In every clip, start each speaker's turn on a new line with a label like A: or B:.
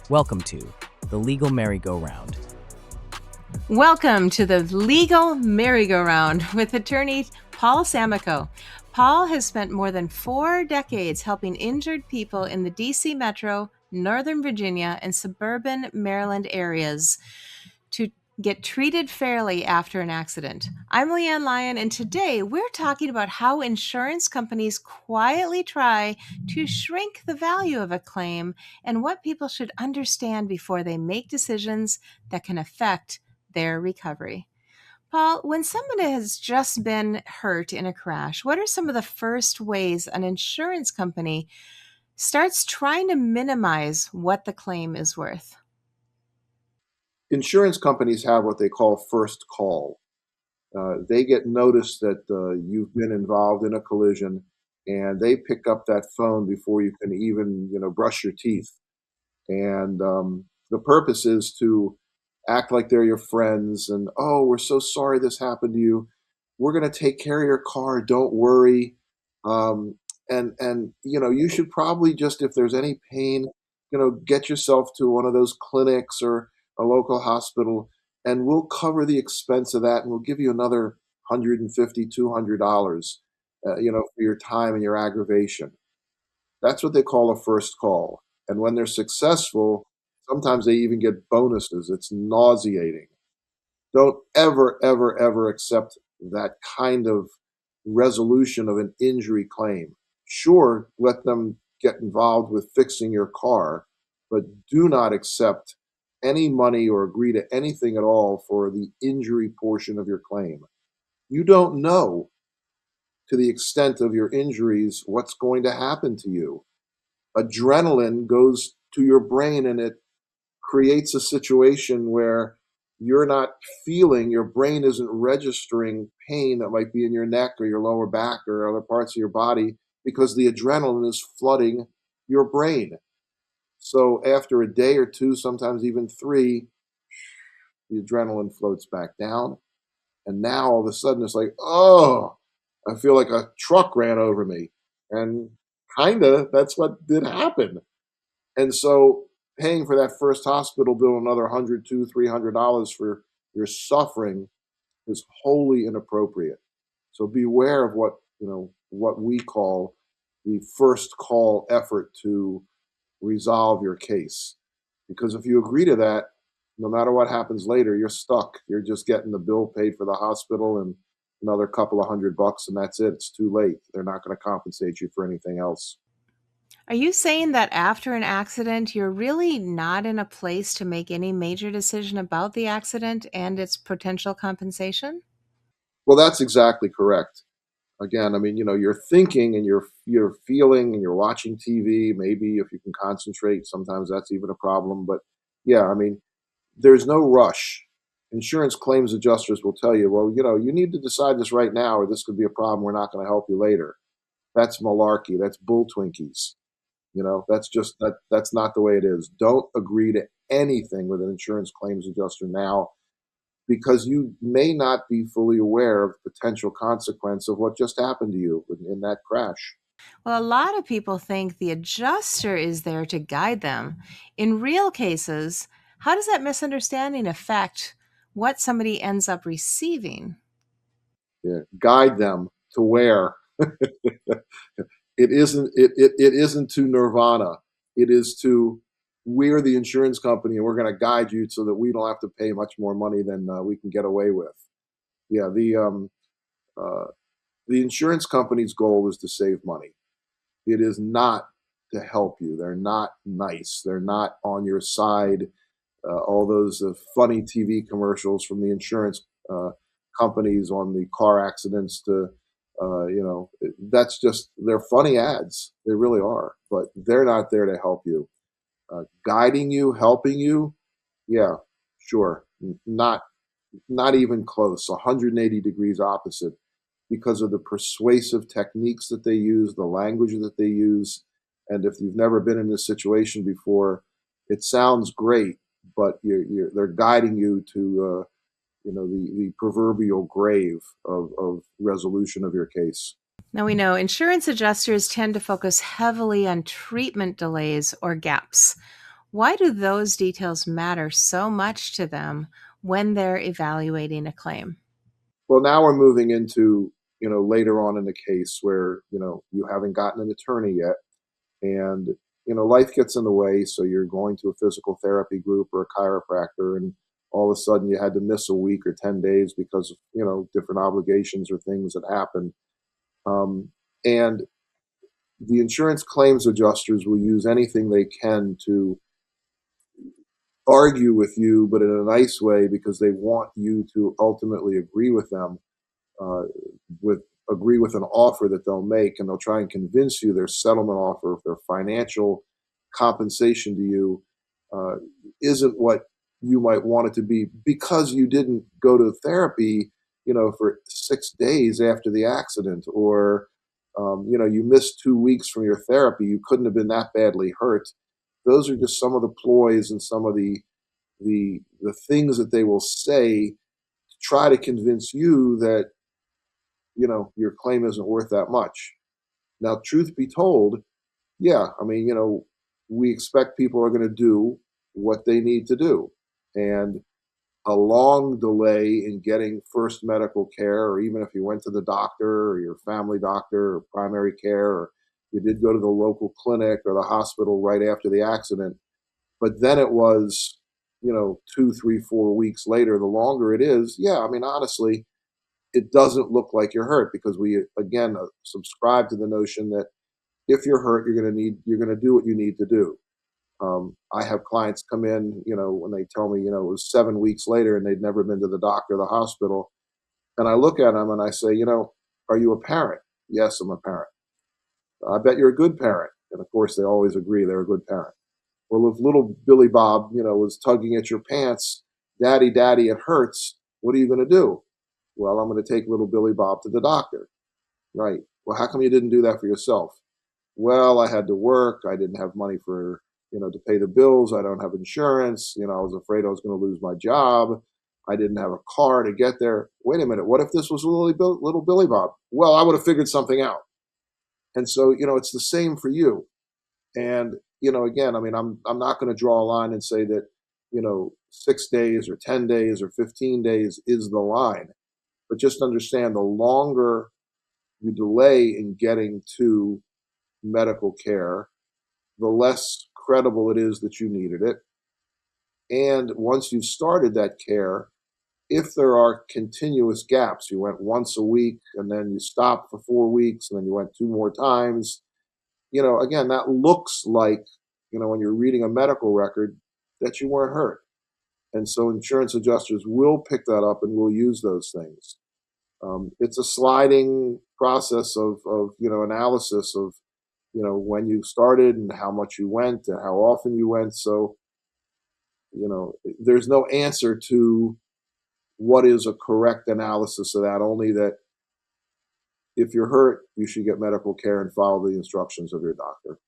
A: Welcome to the Legal Merry-Go-Round.
B: Welcome to the Legal Merry-Go-Round with attorney Paul Samakow. Paul has spent more than 4 decades helping injured people in the D.C. Metro, Northern Virginia, and suburban Maryland areas to get treated fairly after an accident. I'm Leanne Lyon, and today we're talking about how insurance companies quietly try to shrink the value of a claim and what people should understand before they make decisions that can affect their recovery. Paul, when someone has just been hurt in a crash, what are some of the first ways an insurance company starts trying to minimize what the claim is worth?
C: Insurance companies have what they call first call. They get notice that you've been involved in a collision, and they pick up that phone before you can even, brush your teeth. And the purpose is to act like they're your friends, and oh, we're so sorry this happened to you. We're going to take care of your car. Don't worry. And you should probably just, if there's any pain, get yourself to one of those clinics or a local hospital, and we'll cover the expense of that, and we'll give you another 150, $200, for your time and your aggravation. That's what they call a first call. And when they're successful, sometimes they even get bonuses. It's nauseating. Don't ever, ever, ever accept that kind of resolution of an injury claim. Sure, let them get involved with fixing your car, but do not accept any money or agree to anything at all for the injury portion of your claim. You don't know, to the extent of your injuries, what's going to happen to you. Adrenaline goes to your brain, and it creates a situation where you're not feeling, your brain isn't registering pain that might be in your neck or your lower back or other parts of your body, because the adrenaline is flooding your brain. So after a day or two, sometimes even 3, the adrenaline floats back down. And now all of a sudden it's like, oh, I feel like a truck ran over me. And kinda that's what did happen. And so paying for that first hospital bill, another 100, 200, $300 for your suffering, is wholly inappropriate. So beware of what we call the first call effort to resolve your case. Because if you agree to that, no matter what happens later, you're stuck. You're just getting the bill paid for the hospital and another couple of $100, and that's it. It's too late. They're not going to compensate you for anything else.
B: Are you saying that after an accident, you're really not in a place to make any major decision about the accident and its potential compensation?
C: Well, that's exactly correct. Again, I mean, you're thinking and you're feeling and you're watching TV. Maybe if you can concentrate, sometimes that's even a problem. But yeah, I mean, there's no rush. Insurance claims adjusters will tell you, well, you need to decide this right now, or this could be a problem. We're not going to help you later. That's malarkey. That's bull Twinkies. That's just that's not the way it is. Don't agree to anything with an insurance claims adjuster now, because you may not be fully aware of the potential consequence of what just happened to you in that crash.
B: Well, a lot of people think the adjuster is there to guide them. In real cases, how does that misunderstanding affect what somebody ends up receiving?
C: Yeah. Guide them to where. It isn't to nirvana. It is to, we're the insurance company, and we're going to guide you so that we don't have to pay much more money than we can get away with. Yeah, uh, the insurance company's goal is to save money. It is not to help you. They're not nice. They're not on your side. All those funny TV commercials from the insurance companies on the car accidents to, that's just, they're funny ads. They really are, but they're not there to help you. Guiding you, helping you, yeah, sure. Not even close. 180 degrees opposite, because of the persuasive techniques that they use, the language that they use. And if you've never been in this situation before, it sounds great, but they're guiding you to the proverbial grave of resolution of your case.
B: Now, we know insurance adjusters tend to focus heavily on treatment delays or gaps. Why do those details matter so much to them when they're evaluating a claim?
C: Well, now we're moving into, later on in the case where, you haven't gotten an attorney yet and, life gets in the way. So you're going to a physical therapy group or a chiropractor, and all of a sudden you had to miss a week or 10 days because of, different obligations or things that happened. And the insurance claims adjusters will use anything they can to argue with you, but in a nice way because they want you to ultimately agree with them, uh, with agree with an offer that they'll make, and they'll try and convince you their settlement offer, their financial compensation to you, uh, isn't what you might want it to be because you didn't go to therapy, for 6 days after the accident, or you missed 2 weeks from your therapy. You couldn't have been that badly hurt. Those are just some of the ploys and some of the things that they will say to try to convince you that your claim isn't worth that much. Now, truth be told, yeah, I mean, we expect people are going to do what they need to do. And a long delay in getting first medical care, or even if you went to the doctor or your family doctor or primary care, or you did go to the local clinic or the hospital right after the accident, but then it was, 2, 3, 4 weeks later, the longer it is, yeah, I mean, honestly, it doesn't look like you're hurt because we again subscribe to the notion that if you're hurt, you're going to do what you need to do. I have clients come in, when they tell me, it was 7 weeks later and they'd never been to the doctor or the hospital, and I look at them and I say, are you a parent? Yes, I'm a parent. I bet you're a good parent, and of course they always agree they're a good parent. Well, if little Billy Bob, was tugging at your pants, daddy, daddy, it hurts. What are you going to do? Well, I'm going to take little Billy Bob to the doctor. Right. Well, how come you didn't do that for yourself? Well, I had to work. I didn't have money for, to pay the bills. I don't have insurance. I was afraid I was going to lose my job. I didn't have a car to get there. Wait a minute. What if this was little Billy Bob? Well, I would have figured something out. And so, it's the same for you. And, again, I mean, I'm not going to draw a line and say that, 6 days or 10 days or 15 days is the line. But just understand the longer you delay in getting to medical care, the less credible it is that you needed it. And once you've started that care, if there are continuous gaps, you went once a week and then you stopped for 4 weeks and then you went two more times, again, that looks like, when you're reading a medical record, that you weren't hurt. And so insurance adjusters will pick that up and will use those things. It's a sliding process of analysis of when you started and how much you went and how often you went. So there's no answer to what is a correct analysis of that. Only that if you're hurt, you should get medical care and follow the instructions of your doctor.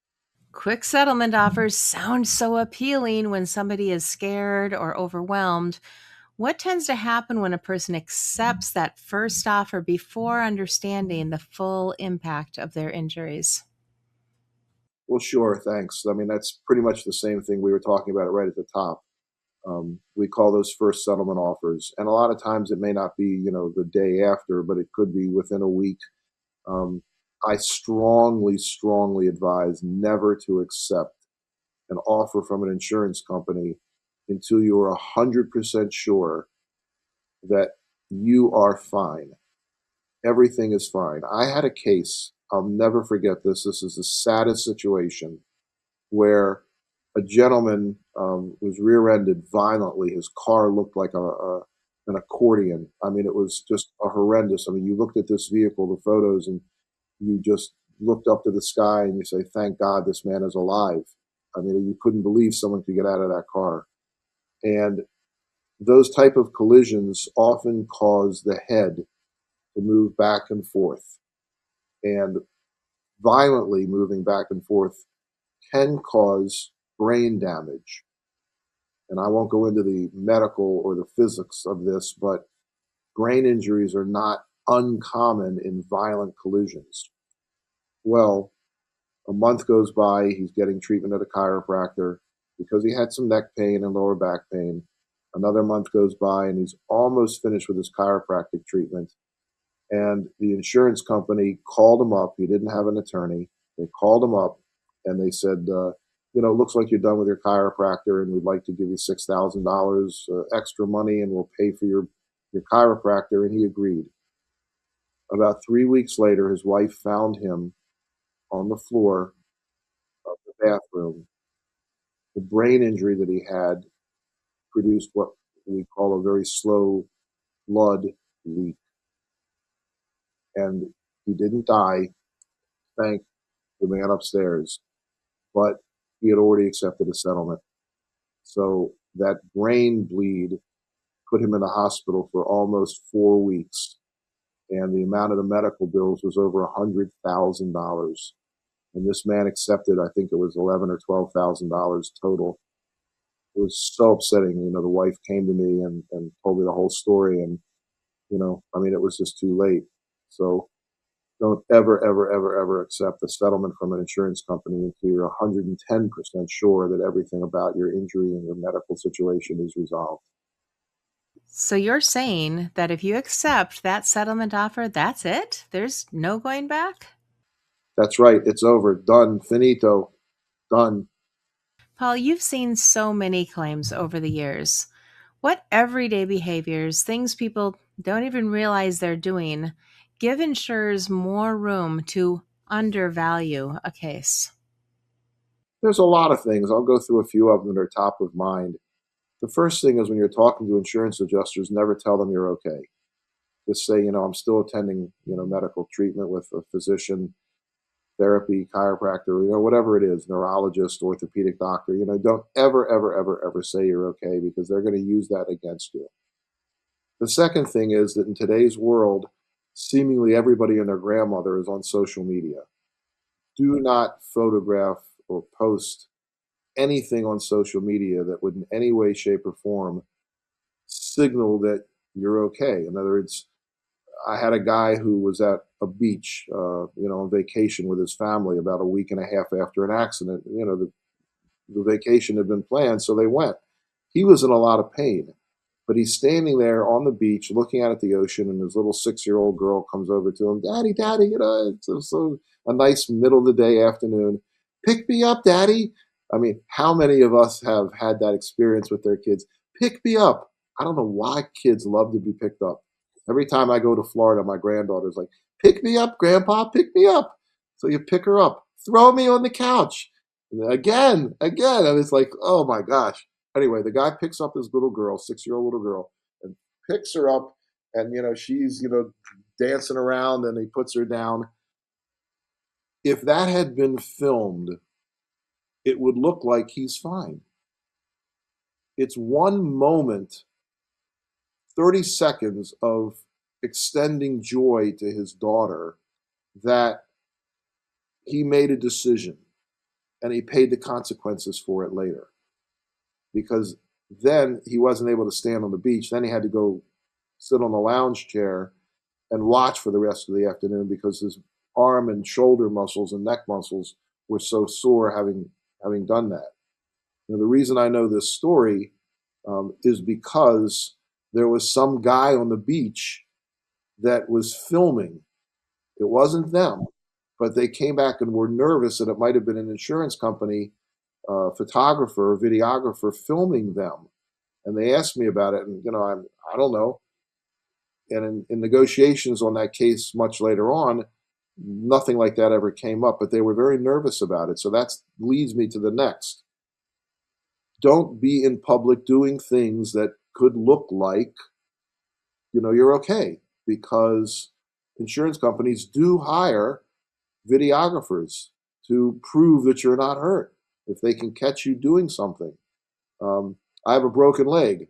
B: Quick settlement offers sound so appealing when somebody is scared or overwhelmed. What tends to happen when a person accepts that first offer before understanding the full impact of their injuries?
C: Well, sure, thanks. I mean, that's pretty much the same thing we were talking about it right at the top. We call those first settlement offers, and a lot of times it may not be the day after, but it could be within a week. Um, I strongly, strongly advise never to accept an offer from an insurance company until you are 100% sure that you are fine. Everything is fine. I had a case, I'll never forget this. This is the saddest situation where a gentleman was rear-ended violently. His car looked like an accordion. I mean, it was just a horrendous. I mean, you looked at this vehicle, the photos, and you just looked up to the sky and you say, "Thank God this man is alive." I mean, you couldn't believe someone could get out of that car. And those type of collisions often cause the head to move back and forth, and violently moving back and forth can cause brain damage. And I won't go into the medical or the physics of this, but brain injuries are not uncommon in violent collisions. Well, a month goes by, he's getting treatment at a chiropractor. because he had some neck pain and lower back pain. Another month goes by and he's almost finished with his chiropractic treatment. And the insurance company called him up. He didn't have an attorney. They called him up and they said, it looks like you're done with your chiropractor and we'd like to give you $6,000 extra money and we'll pay for your chiropractor. And he agreed. About 3 weeks later, his wife found him on the floor of the bathroom. The brain injury that he had produced what we call a very slow blood leak. And he didn't die, thank the man upstairs, but he had already accepted a settlement. So that brain bleed put him in the hospital for almost 4 weeks. And the amount of the medical bills was over $100,000. And this man accepted, I think it was $11,000 or $12,000 total. It was so upsetting. The wife came to me and told me the whole story. And, it was just too late. So don't ever, ever, ever, ever accept a settlement from an insurance company until you're 110% sure that everything about your injury and your medical situation is resolved.
B: So you're saying that if you accept that settlement offer, that's it? There's no going back?
C: That's right. It's over. Done. Finito. Done.
B: Paul, you've seen so many claims over the years. What everyday behaviors, things people don't even realize they're doing, give insurers more room to undervalue a case?
C: There's a lot of things. I'll go through a few of them that are top of mind. The first thing is when you're talking to insurance adjusters, never tell them you're okay. Just say, I'm still attending, medical treatment with a physician, therapy, chiropractor, whatever it is, neurologist, orthopedic doctor. Don't ever, ever, ever, ever say you're okay because they're going to use that against you. The second thing is that in today's world, seemingly everybody and their grandmother is on social media. Do not photograph or post anything on social media that would in any way, shape, or form signal that you're okay. In other words, I had a guy who was at a beach, on vacation with his family about a week and a half after an accident. The vacation had been planned, so they went. He was in a lot of pain, but he's standing there on the beach looking out at the ocean, and his little 6-year-old girl comes over to him, Daddy, Daddy, it's so a nice middle of the day afternoon. Pick me up, Daddy. I mean, how many of us have had that experience with their kids? Pick me up. I don't know why kids love to be picked up. Every time I go to Florida, my granddaughter's like, pick me up, Grandpa, pick me up. So you pick her up, throw me on the couch. And again. And it's like, oh my gosh. Anyway, the guy picks up his little girl, 6-year-old little girl, and picks her up. And, she's, dancing around and he puts her down. If that had been filmed, it would look like he's fine. It's one moment, 30 seconds of extending joy to his daughter that he made a decision and he paid the consequences for it later. Because then he wasn't able to stand on the beach. Then he had to go sit on the lounge chair and watch for the rest of the afternoon because his arm and shoulder muscles and neck muscles were so sore having done that. Now, the reason I know this story is because there was some guy on the beach that was filming. It wasn't them, but they came back and were nervous that it might have been an insurance company photographer or videographer filming them. And they asked me about it, and I don't know. And in negotiations on that case much later on, nothing like that ever came up. But they were very nervous about it. So that leads me to the next. Don't be in public doing things that could look like you're okay, because insurance companies do hire videographers to prove that you're not hurt if they can catch you doing something. I have a broken leg.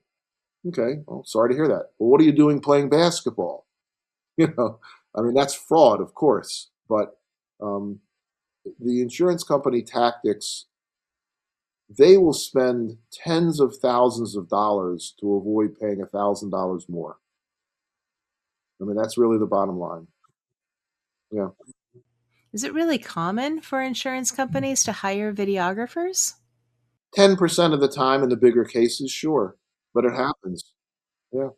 C: Okay, well, sorry to hear that. Well, what are you doing playing basketball? You know, that's fraud, of course, but um, the insurance company tactics, they will spend tens of thousands of dollars to avoid paying $1,000 more. That's really the bottom line. Yeah.
B: Is it really common for insurance companies to hire videographers?
C: 10% of the time in the bigger cases, sure, but it happens. Yeah.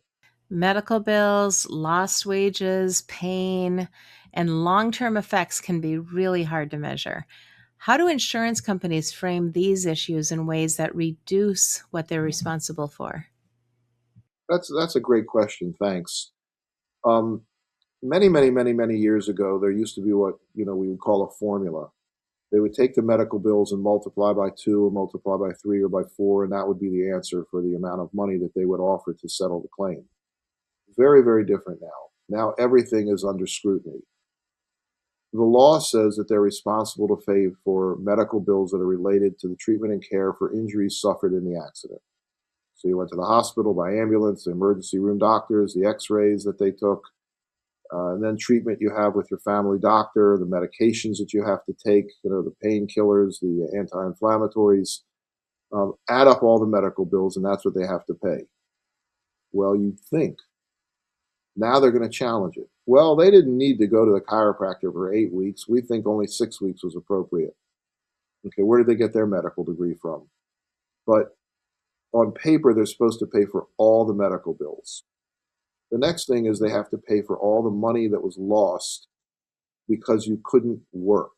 B: Medical bills, lost wages, pain, and long term effects can be really hard to measure. How do insurance companies frame these issues in ways that reduce what they're responsible for?
C: That's a great question, thanks. Um, many, many, many, many years ago, there used to be what, we would call a formula. They would take the medical bills and multiply by 2 or multiply by 3 or by 4, and that would be the answer for the amount of money that they would offer to settle the claim. Very, very different now. Now everything is under scrutiny. The law says that they're responsible to pay for medical bills that are related to the treatment and care for injuries suffered in the accident. So you went to the hospital by ambulance, the emergency room doctors, the x-rays that they took, and then treatment you have with your family doctor, the medications that you have to take, the painkillers, the anti-inflammatories, add up all the medical bills, and that's what they have to pay. Well, you'd think now they're going to challenge it. Well, they didn't need to go to the chiropractor for 8 weeks. We think only 6 weeks was appropriate. Okay, where did they get their medical degree from? But on paper, they're supposed to pay for all the medical bills. The next thing is they have to pay for all the money that was lost because you couldn't work.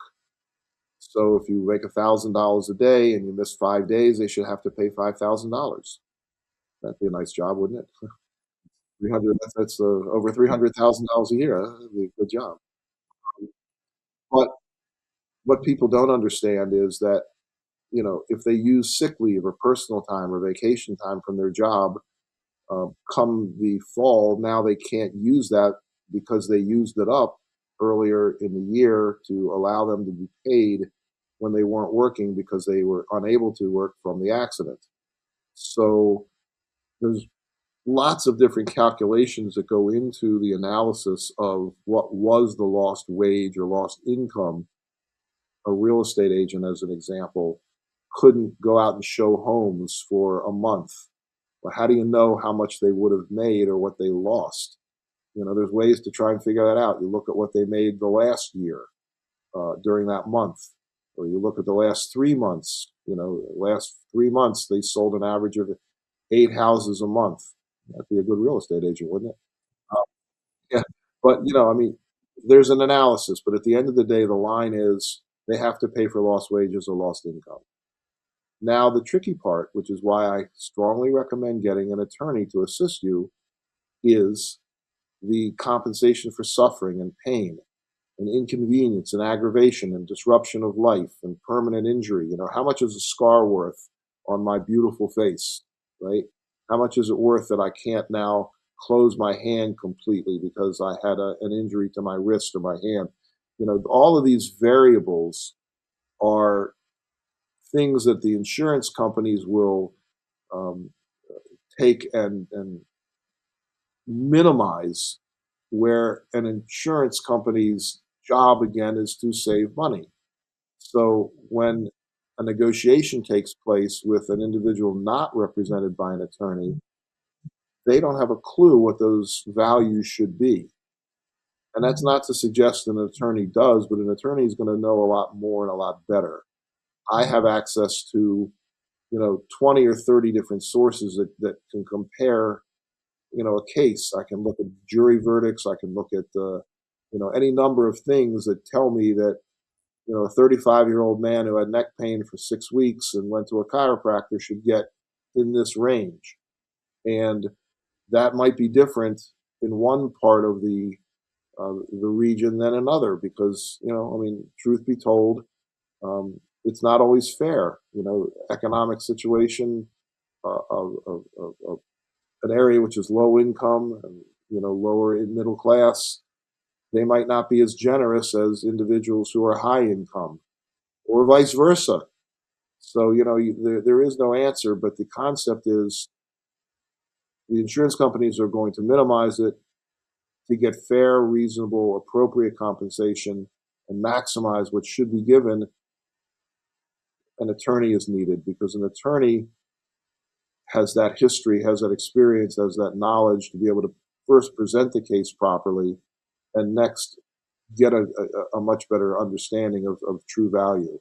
C: So if you make $1,000 a day and you miss 5 days, they should have to pay $5,000. That'd be a nice job, wouldn't it? 300. That's over $300,000 a year. That'd be a good job. But what people don't understand is that if they use sick leave or personal time or vacation time from their job, come the fall, now they can't use that because they used it up earlier in the year to allow them to be paid when they weren't working because they were unable to work from the accident. So there's lots of different calculations that go into the analysis of what was the lost wage or lost income. A real estate agent, as an example, couldn't go out and show homes for a month. Well, how do you know how much they would have made or what they lost? There's ways to try and figure that out. You look at what they made the last year during that month, or you look at the last 3 months. Last 3 months they sold an average of 8 houses a month. That'd be a good real estate agent, wouldn't it? Uh, yeah, but there's an analysis. But at the end of the day, the line is they have to pay for lost wages or lost income. Now, the tricky part, which is why I strongly recommend getting an attorney to assist you, is the compensation for suffering and pain and inconvenience and aggravation and disruption of life and permanent injury. How much is a scar worth on my beautiful face, right? How much is it worth that I can't now close my hand completely because I had an injury to my wrist or my hand? All of these variables are things that the insurance companies will um, take and minimize, where an insurance company's job again is to save money. So when a negotiation takes place with an individual not represented by an attorney, they don't have a clue what those values should be. And that's not to suggest an attorney does, but an attorney is going to know a lot more and a lot better. I have access to 20 or 30 different sources that can compare, a case. I can look at jury verdicts. I can look at, any number of things that tell me that, a 35-year-old man who had neck pain for 6 weeks and went to a chiropractor should get in this range. And that might be different in one part of the region than another because, truth be told, it's not always fair. Economic situation of an area which is low income and lower in middle class, they might not be as generous as individuals who are high income, or vice versa. So there is no answer, but the concept is the insurance companies are going to minimize it to get fair, reasonable, appropriate compensation and maximize what should be given. An attorney is needed because an attorney has that history, has that experience, has that knowledge to be able to first present the case properly and next get a much better understanding of true value.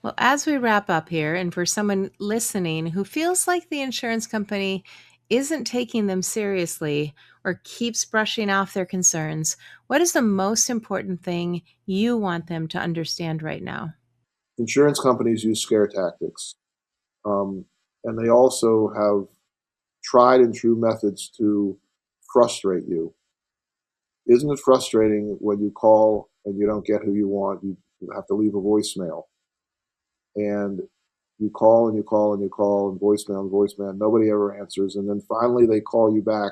B: Well, as we wrap up here, and for someone listening who feels like the insurance company isn't taking them seriously or keeps brushing off their concerns, what is the most important thing you want them to understand right now?
C: Insurance companies use scare tactics, um, and they also have tried and true methods to frustrate you. Isn't it frustrating when you call and you don't get who you want? You have to leave a voicemail, and you call and you call and you call and voicemail, nobody ever answers, and then finally they call you back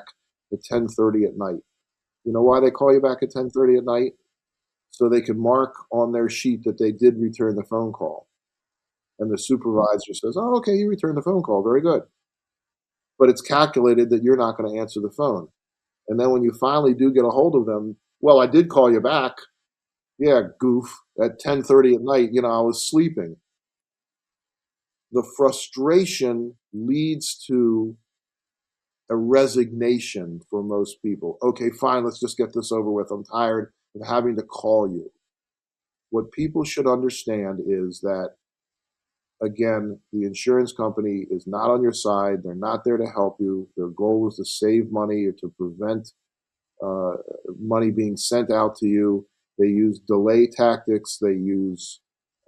C: at 10:30 at night. You know why they call you back at 10:30 at night? So they can mark on their sheet that they did return the phone call. And the supervisor says, "Oh, okay, you returned the phone call. Very good." But it's calculated that you're not going to answer the phone. And then when you finally do get a hold of them, well, I did call you back. Yeah, goof. At 10:30 at night, I was sleeping. The frustration leads to a resignation for most people. Okay, fine, let's just get this over with. I'm tired of having to call you. What people should understand is that, again, the insurance company is not on your side. They're not there to help you. Their goal is to save money or to prevent uh, money being sent out to you. They use delay tactics.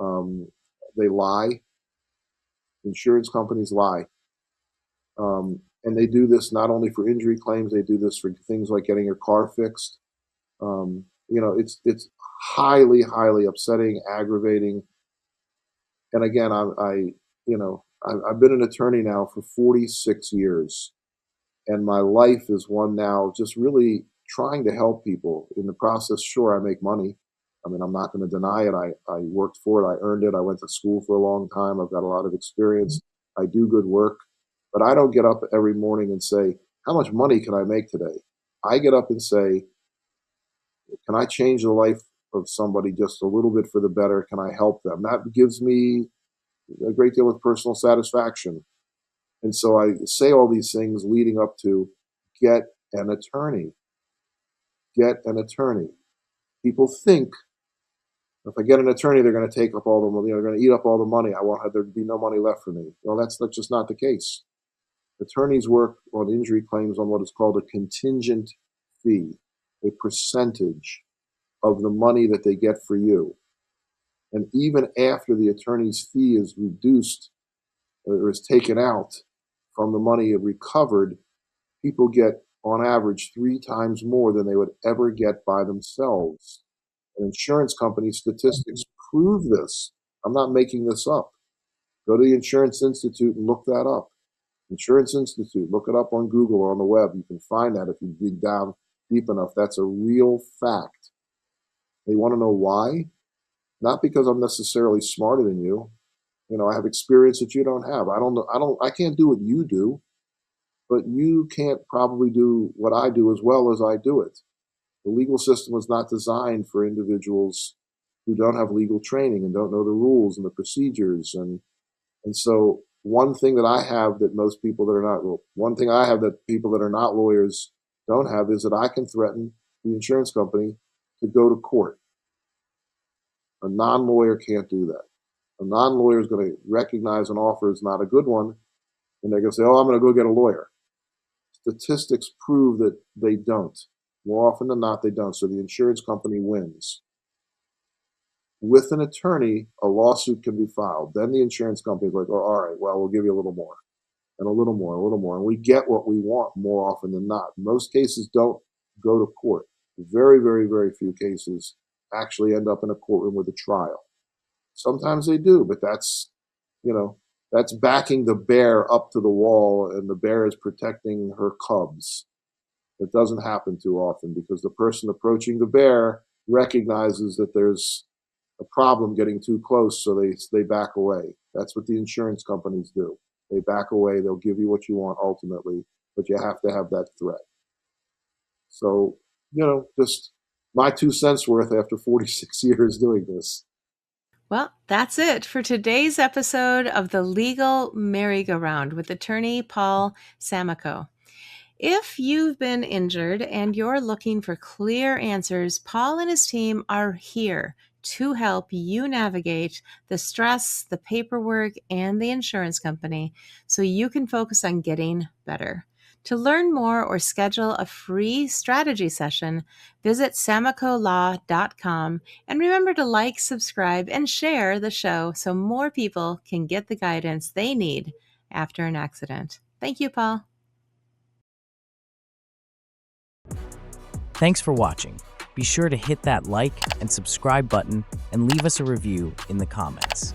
C: Um, they lie. Insurance companies lie. And they do this not only for injury claims, they do this for things like getting your car fixed. It's highly, highly upsetting, aggravating. And again, I've been an attorney now for 46 years, and my life is one now just really trying to help people. In the process, sure, I make money. I mean, I'm not going to deny it. I worked for it. I earned it. I went to school for a long time. I've got a lot of experience. I do good work, but I don't get up every morning and say, how much money can I make today? I get up and say, can I change the life of somebody just a little bit for the better? Can I help them? That gives me a great deal of personal satisfaction. And so I say all these things leading up to get an attorney. Get an attorney. People think if I get an attorney, they're going to take up all the money. They're going to eat up all the money. I won't have there be no money left for me. Well, that's just not the case. Attorneys work on injury claims on what is called a contingent fee, a percentage of the money that they get for you. And even after the attorney's fee is reduced or is taken out from the money recovered, people get on average 3 times more than they would ever get by themselves. And insurance company statistics prove this. I'm not making this up. Go to the Insurance Institute and look that up. Insurance Institute, look it up on Google or on the web. You can find that if you dig down deep enough. That's a real fact. They want to know why? Not because I'm necessarily smarter than you. I have experience that you don't have. I can't do what you do, but you can't probably do what I do as well as I do it. The legal system was not designed for individuals who don't have legal training and don't know the rules and the procedures. And so one thing that I have that most people that are not, well, one thing I have that people that are not lawyers don't have is that I can threaten the insurance company to go to court. A non-lawyer can't do that. A non-lawyer is going to recognize an offer is not a good one, and they're going to say, oh, I'm going to go get a lawyer. Statistics prove that they don't. More often than not, they don't. So the insurance company wins. With an attorney, a lawsuit can be filed. Then the insurance company is like, oh, all right, well, we'll give you a little more and a little more, a little more. And we get what we want more often than not. Most cases don't go to court. Very, very, very few cases actually end up in a courtroom with a trial. Sometimes they do, but you know, that's backing the bear up to the wall and the bear is protecting her cubs. It doesn't happen too often because the person approaching the bear recognizes that there's a problem getting too close, so they back away. That's what the insurance companies do. They back away. They'll give you what you want ultimately, but you have to have that threat. So, just my 2 cents worth after 46 years doing this.
B: Well, that's it for today's episode of the Legal Merry-Go-Round with attorney Paul Samakow. If you've been injured and you're looking for clear answers, Paul and his team are here to help you navigate the stress, the paperwork, and the insurance company so you can focus on getting better. To learn more or schedule a free strategy session, visit samakowlaw.com, and remember to like, subscribe, and share the show so more people can get the guidance they need after an accident. Thank you, Paul.
A: Thanks for watching. Be sure to hit that like and subscribe button and leave us a review in the comments.